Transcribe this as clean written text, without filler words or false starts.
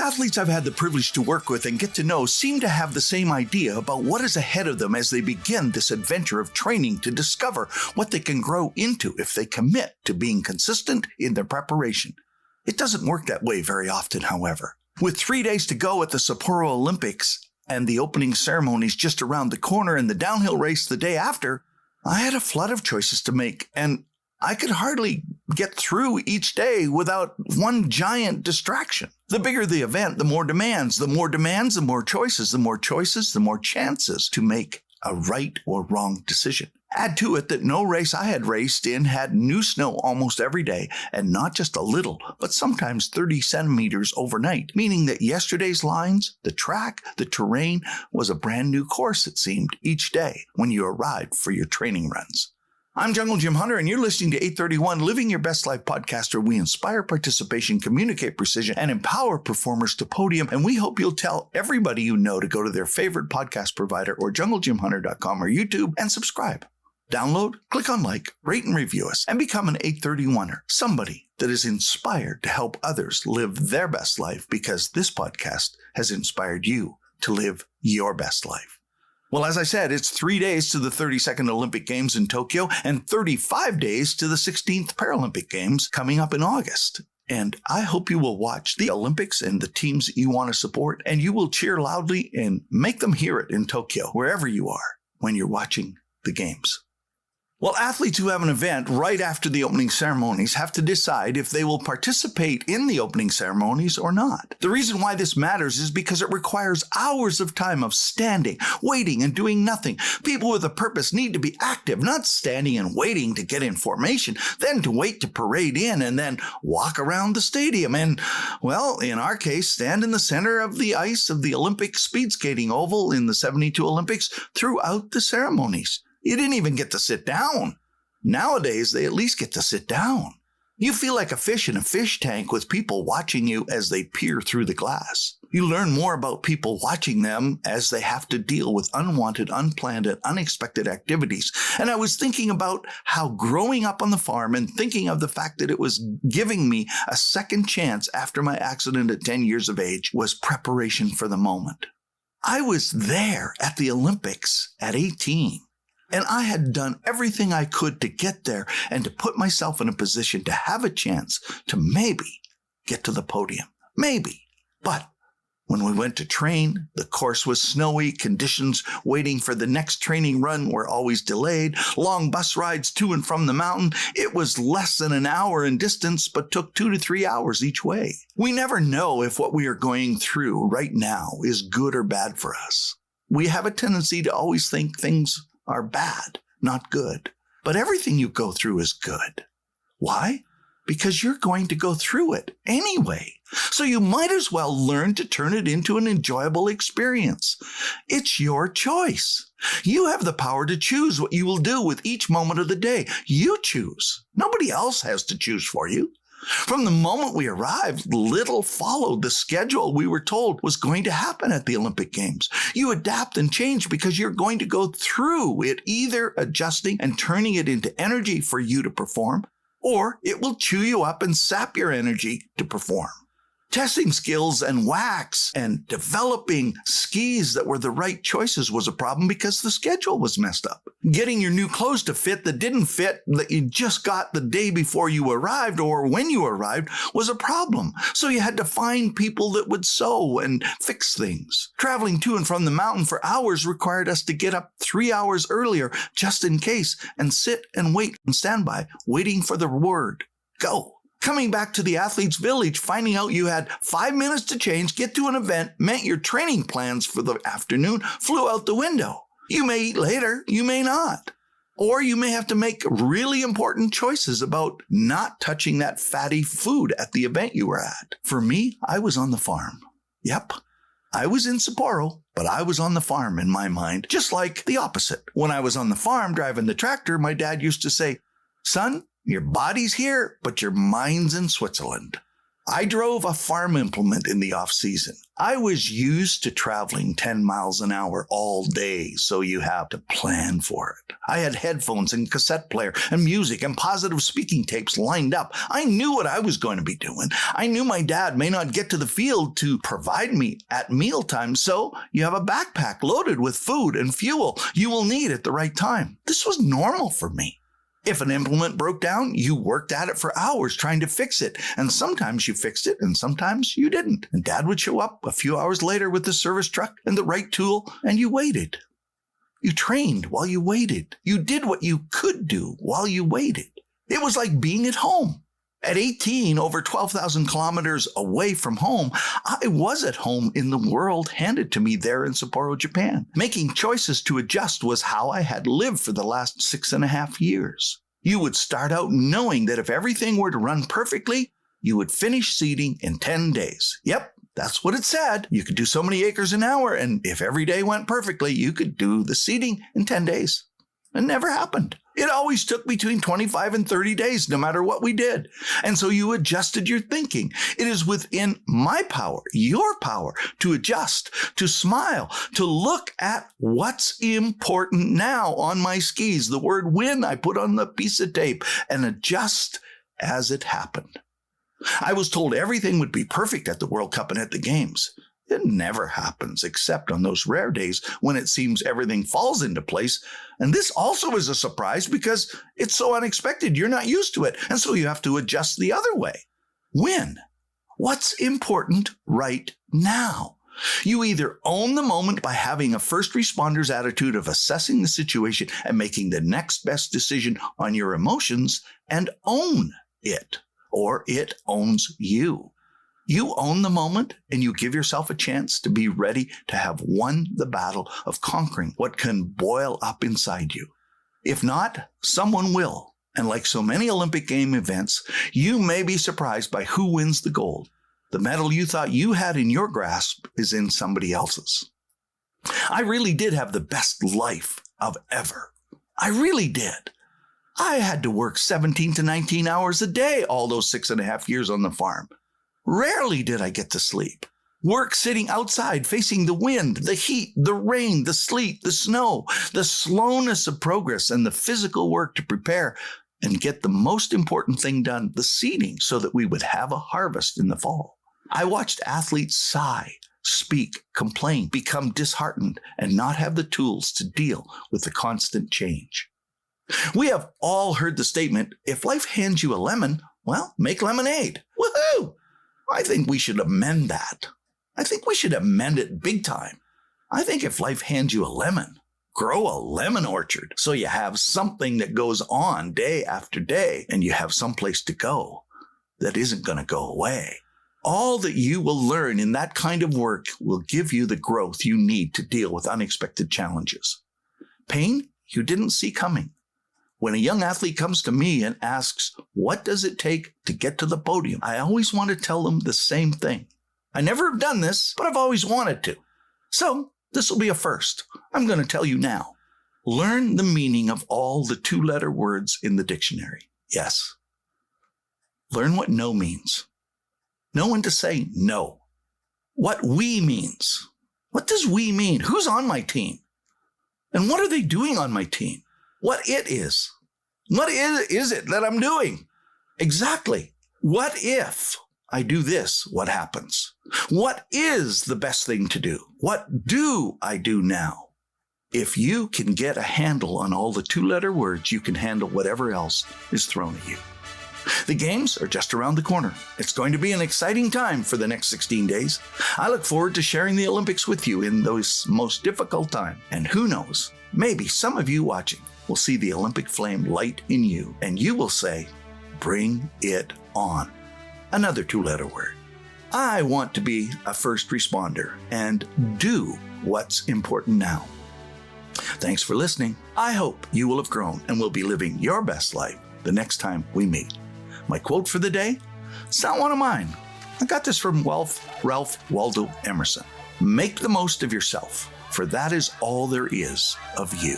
athletes I've had the privilege to work with and get to know seem to have the same idea about what is ahead of them as they begin this adventure of training to discover what they can grow into if they commit to being consistent in their preparation. It doesn't work that way very often, however. With 3 days to go at the Sapporo Olympics and the opening ceremonies just around the corner and the downhill race the day after, I had a flood of choices to make, and I could hardly get through each day without one giant distraction. The bigger the event, the more demands. The more demands, the more choices. The more choices, the more chances to make a right or wrong decision. Add to it that no race I had raced in had new snow almost every day, and not just a little, but sometimes 30 centimeters overnight, meaning that yesterday's lines, the track, the terrain was a brand new course, it seemed, each day when you arrived for your training runs. I'm Jungle Jim Hunter, and you're listening to 831 Living Your Best Life podcast, where we inspire participation, communicate precision, and empower performers to podium. And we hope you'll tell everybody you know to go to their favorite podcast provider or junglejimhunter.com or YouTube and subscribe. Download, click on like, rate and review us, and become an 831er, somebody that is inspired to help others live their best life, because this podcast has inspired you to live your best life. Well, as I said, it's 3 days to the 32nd Olympic Games in Tokyo and 35 days to the 16th Paralympic Games coming up in August. And I hope you will watch the Olympics and the teams you want to support, and you will cheer loudly and make them hear it in Tokyo, wherever you are, when you're watching the games. Well, athletes who have an event right after the opening ceremonies have to decide if they will participate in the opening ceremonies or not. The reason why this matters is because it requires hours of time of standing, waiting, and doing nothing. People with a purpose need to be active, not standing and waiting to get in formation, then to wait to parade in and then walk around the stadium and, well, in our case, stand in the center of the ice of the Olympic speed skating oval in the 72 Olympics throughout the ceremonies. You didn't even get to sit down. Nowadays, they at least get to sit down. You feel like a fish in a fish tank with people watching you as they peer through the glass. You learn more about people watching them as they have to deal with unwanted, unplanned, and unexpected activities. And I was thinking about how growing up on the farm and thinking of the fact that it was giving me a second chance after my accident at 10 years of age was preparation for the moment. I was there at the Olympics at 18. And I had done everything I could to get there and to put myself in a position to have a chance to maybe get to the podium. Maybe. But when we went to train, the course was snowy, conditions waiting for the next training run were always delayed, long bus rides to and from the mountain. It was less than an hour in distance, but took 2 to 3 hours each way. We never know if what we are going through right now is good or bad for us. We have a tendency to always think things are bad, not good. But everything you go through is good. Why? Because you're going to go through it anyway. So you might as well learn to turn it into an enjoyable experience. It's your choice. You have the power to choose what you will do with each moment of the day. You choose. Nobody else has to choose for you. From the moment we arrived, little followed the schedule we were told was going to happen at the Olympic Games. You adapt and change because you're going to go through it, either adjusting and turning it into energy for you to perform, or it will chew you up and sap your energy to perform. Testing skills and wax and developing skis that were the right choices was a problem because the schedule was messed up. Getting your new clothes to fit that didn't fit that you just got the day before you arrived or when you arrived was a problem. So you had to find people that would sew and fix things. Traveling to and from the mountain for hours required us to get up 3 hours earlier just in case and sit and wait and stand by, waiting for the word, go. Coming back to the athlete's village, finding out you had 5 minutes to change, get to an event, meant your training plans for the afternoon flew out the window. You may eat later, you may not. Or you may have to make really important choices about not touching that fatty food at the event you were at. For me, I was on the farm. Yep, I was in Sapporo, but I was on the farm in my mind, just like the opposite. When I was on the farm driving the tractor, my dad used to say, "Son, your body's here, but your mind's in Switzerland." I drove a farm implement in the off-season. I was used to traveling 10 miles an hour all day, so you have to plan for it. I had headphones and cassette player and music and positive speaking tapes lined up. I knew what I was going to be doing. I knew my dad may not get to the field to provide me at mealtime, so you have a backpack loaded with food and fuel you will need at the right time. This was normal for me. If an implement broke down, you worked at it for hours trying to fix it. And sometimes you fixed it and sometimes you didn't. And Dad would show up a few hours later with the service truck and the right tool, and you waited. You trained while you waited. You did what you could do while you waited. It was like being at home. At 18, over 12,000 kilometers away from home, I was at home in the world handed to me there in Sapporo, Japan. Making choices to adjust was how I had lived for the last 6.5 years. You would start out knowing that if everything were to run perfectly, you would finish seeding in 10 days. Yep, that's what it said. You could do so many acres an hour, and if every day went perfectly, you could do the seeding in 10 days. It never happened. It always took between 25 and 30 days, no matter what we did. And so you adjusted your thinking. It is within my power, your power, to adjust, to smile, to look at what's important now on my skis. The word win I put on the piece of tape and adjust as it happened. I was told everything would be perfect at the World Cup and at the games. It never happens, except on those rare days when it seems everything falls into place. And this also is a surprise because it's so unexpected. You're not used to it. And so you have to adjust the other way. Win. What's important right now? You either own the moment by having a first responder's attitude of assessing the situation and making the next best decision on your emotions and own it, or it owns you. You own the moment and you give yourself a chance to be ready to have won the battle of conquering what can boil up inside you. If not, someone will. And like so many Olympic game events, you may be surprised by who wins the gold. The medal you thought you had in your grasp is in somebody else's. I really did have the best life of ever. I really did. I had to work 17 to 19 hours a day all those 6.5 years on the farm. Rarely did I get to sleep. Work sitting outside facing the wind, the heat, the rain, the sleet, the snow, the slowness of progress, and the physical work to prepare and get the most important thing done, the seeding, so that we would have a harvest in the fall. I watched athletes sigh, speak, complain, become disheartened, and not have the tools to deal with the constant change. We have all heard the statement, if life hands you a lemon, well, make lemonade. Woohoo! I think we should amend that. I think we should amend it big time. I think if life hands you a lemon, grow a lemon orchard so you have something that goes on day after day and you have someplace to go that isn't going to go away. All that you will learn in that kind of work will give you the growth you need to deal with unexpected challenges. Pain you didn't see coming. When a young athlete comes to me and asks, what does it take to get to the podium? I always want to tell them the same thing. I never have done this, but I've always wanted to. So this will be a first. I'm going to tell you now. Learn the meaning of all the 2-letter words in the dictionary. Yes. Learn what no means. Know when to say no. What we means. What does we mean? Who's on my team? And what are they doing on my team? What it is. What is it that I'm doing? Exactly. What if I do this? What happens? What is the best thing to do? What do I do now? If you can get a handle on all the 2-letter words, you can handle whatever else is thrown at you. The games are just around the corner. It's going to be an exciting time for the next 16 days. I look forward to sharing the Olympics with you in those most difficult times. And who knows, maybe some of you watching will see the Olympic flame light in you, and you will say, bring it on. Another 2-letter word. I want to be a first responder and do what's important now. Thanks for listening. I hope you will have grown and will be living your best life the next time we meet. My quote for the day? It's not one of mine. I got this from Ralph Waldo Emerson. Make the most of yourself, for that is all there is of you.